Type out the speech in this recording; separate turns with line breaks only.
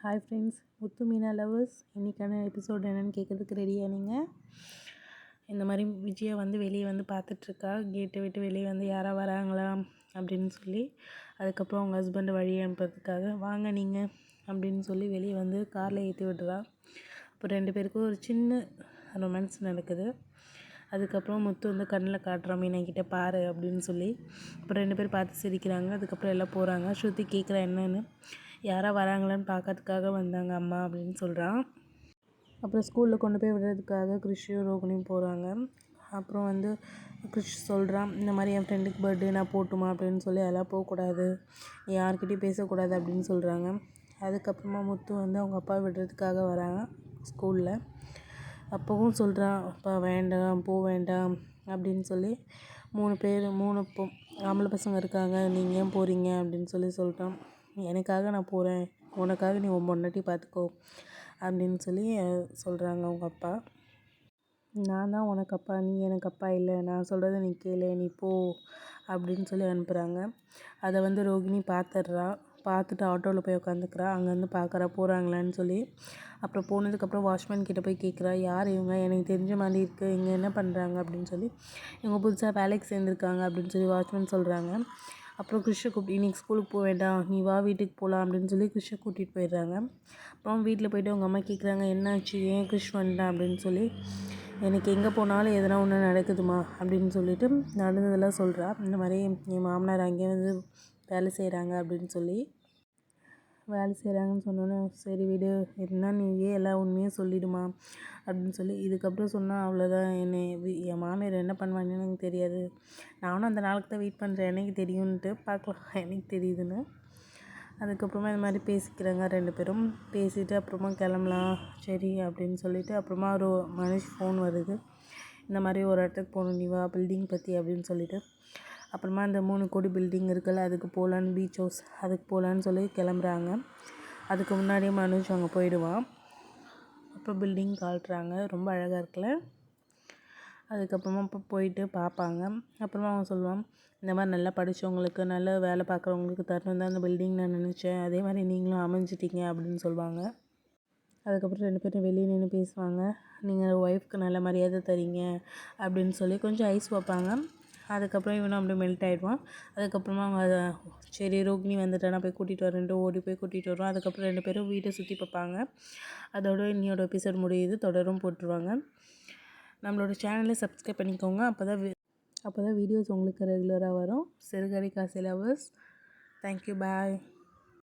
Hi friends, முத்து Meena lovers. இன்றைக்கான episode என்னென்னு கேட்குறதுக்கு ரெடியாக நீங்கள் இந்த மாதிரி விஜயை வந்து வெளியே வந்து பார்த்துட்ருக்கா. கேட்டை விட்டு வெளியே வந்து யாராக வராங்களா அப்படின்னு சொல்லி. அதுக்கப்புறம் அவங்க ஹஸ்பண்டை வழி அனுப்புறதுக்காக வாங்க நீங்கள் அப்படின்னு சொல்லி வெளியே வந்து காரில் ஏற்றி விடுறா. இப்போ 2 பேருக்கும் ஒரு சின்ன ரொமான்ஸ் நடக்குது. அதுக்கப்புறம் முத்து வந்து கண்ணில் காட்டுறான், மீனாக்கிட்ட பாரு அப்படின்னு சொல்லி. அப்புறம் 2 பேர் பார்த்து சிரிக்கிறாங்க. அதுக்கப்புறம் எல்லாம் போகிறாங்க. ஸ்ருதி கேட்குறா என்னன்னு. யாராக வராங்களான்னு பார்க்கறதுக்காக வந்தாங்க அம்மா அப்படின்னு சொல்கிறான். அப்புறம் ஸ்கூலில் கொண்டு போய் விடுறதுக்காக கிறிஷும் ரோகிணியும் போகிறாங்க. அப்புறம் வந்து கிறிஷ் சொல்கிறான், இந்த மாதிரி என் ஃப்ரெண்டுக்கு பர்த்டே நான் போட்டுமா அப்படின்னு சொல்லி. அதெல்லாம் போகக்கூடாது, யார்கிட்டையும் பேசக்கூடாது அப்படின்னு சொல்கிறாங்க. அதுக்கப்புறமா முத்து வந்து அவங்க அப்பா விடுறதுக்காக வராங்க ஸ்கூலில். அப்போவும் சொல்கிறான், அப்பா வேண்டாம் போக வேண்டாம் அப்படின்னு சொல்லி. 3 ஆம்பளை பசங்க இருக்காங்க, நீங்கள் ஏன் போகிறீங்க அப்படின்னு சொல்லி சொல்கிறான். எனக்காக நான் போகிறேன், உனக்காக நீ உன் பொண்டாட்டி பார்த்துக்கோ அப்படின்னு சொல்லி சொல்கிறாங்க அவங்க அப்பா. நான் தான் உனக்கு அப்பா, நீ எனக்கு அப்பா இல்லை, நான் சொல்கிறத நீ கேளு, நீ போ அப்படின்னு சொல்லி அனுப்புகிறாங்க. அதை வந்து ரோகிணி பார்த்துட்றா. பார்த்துட்டு ஆட்டோவில் போய் உட்காந்துக்கிறா. அங்கேருந்து பார்க்குறா போகிறாங்களான்னு சொல்லி. அப்புறம் போனதுக்கப்புறம் வாட்ச்மேன் கிட்டே போய் கேட்குறா, யார் இவங்க, எனக்கு தெரிஞ்ச மாதிரி இருக்குது, இங்கே என்ன பண்ணுறாங்க அப்படின்னு சொல்லி. இவங்க புதுசாக வேலைக்கு சேர்ந்துருக்காங்க அப்படின்னு சொல்லி வாட்ச்மேன் சொல்கிறாங்க. அப்புறம் கிறிஷை கூப்பிட்டு, இன்றைக்கி ஸ்கூலுக்கு போக வேண்டாம், நீ வா வீட்டுக்கு போகலாம் அப்படின்னு சொல்லி கிறிஷை கூட்டிகிட்டு போயிடுறாங்க. அப்புறம் வீட்டில் போய்ட்டு அவங்க அம்மா கேட்குறாங்க, என்னாச்சு, ஏன் கிறிஷ் வந்துட்டான் அப்படின்னு சொல்லி. எனக்கு எங்கே போனாலும் எதனா ஒன்று நடக்குதுமா அப்படின்னு சொல்லிட்டு நடந்ததெல்லாம் சொல்கிறா. இந்த மாதிரி என் மாமனார் அங்கேயே வந்து வேலை செய்கிறாங்க அப்படின்னு சொல்லி. வேலை செய்கிறாங்கன்னு சொன்னோன்னே, சரி விடு, என்ன நீயே எல்லா உண்மையும் சொல்லிவிடுமா அப்படின்னு சொல்லி. இதுக்கப்புறம் சொன்னால் அவ்வளோதான், என் மாமியார் என்ன பண்ணுவாங்கன்னு எனக்கு தெரியாது, நானும் அந்த நாளுக்கு தான் வெயிட் பண்ணுறேன், எனக்கு தெரியும்ன்ட்டு. பார்க்கலாம் எனக்கு தெரியுதுன்னு. அதுக்கப்புறமா இந்த மாதிரி பேசிக்கிறாங்க 2 பேரும். பேசிவிட்டு அப்புறமா கிளம்பலாம் சரி அப்படின்னு சொல்லிவிட்டு. அப்புறமா ஒரு மனுஷ் ஃபோன் வருது, இந்த மாதிரி ஒரு இடத்துக்கு போகணும், நீ வா பில்டிங் பற்றி அப்படின்னு சொல்லிவிட்டு. அப்புறமா அந்த 3 கோடி பில்டிங் இருக்குல்ல, அதுக்கு போகலான்னு, பீச் ஹவுஸ் அதுக்கு போகலான்னு சொல்லி கிளம்புறாங்க. அதுக்கு முன்னாடியே மனுஷ் அங்கே போயிடுவான். அப்புறம் பில்டிங் காட்டுறாங்க, ரொம்ப அழகாக இருக்குல்ல. அதுக்கப்புறமா இப்போ போயிட்டு பார்ப்பாங்க. அப்புறமா அவன் சொல்லுவான், இந்த மாதிரி நல்லா படித்தவங்களுக்கு, நல்ல வேலை பார்க்குறவங்களுக்கு தரணும் தான் அந்த பில்டிங் நான் நினச்சேன், அதே மாதிரி நீங்களும் அமைஞ்சிட்டீங்க அப்படின்னு சொல்லுவாங்க. அதுக்கப்புறம் 2 பேரும் வெளியே நின்று பேசுவாங்க. நீங்கள் ஒய்ஃப்க்கு நல்ல மரியாதை தரீங்க அப்படின்னு சொல்லி கொஞ்சம் ஐஸ் வைப்பாங்க. அதுக்கப்புறம் இவனும் அப்படியே மெல்ட் ஆகிடுவான். அதுக்கப்புறமா அவங்க சரி ரோகிணி வந்துட்டா, நான் போய் கூட்டிகிட்டு வரேன்ட்டு ஓடி போய் கூட்டிகிட்டு வருவான். அதுக்கப்புறம் 2 பேரும் வீட்டை சுற்றி பார்ப்பாங்க. அதோட இன்னையோட எபிசோட் முடியுது. தொடரும் போட்டுருவாங்க. நம்மளோட சேனலை சப்ஸ்கிரைப் பண்ணிக்கோங்க, அப்போ தான் வீடியோஸ் உங்களுக்கு ரெகுலராக வரும். சிறுகதை காசி லவர்ஸ், தேங்க்யூ, பாய்.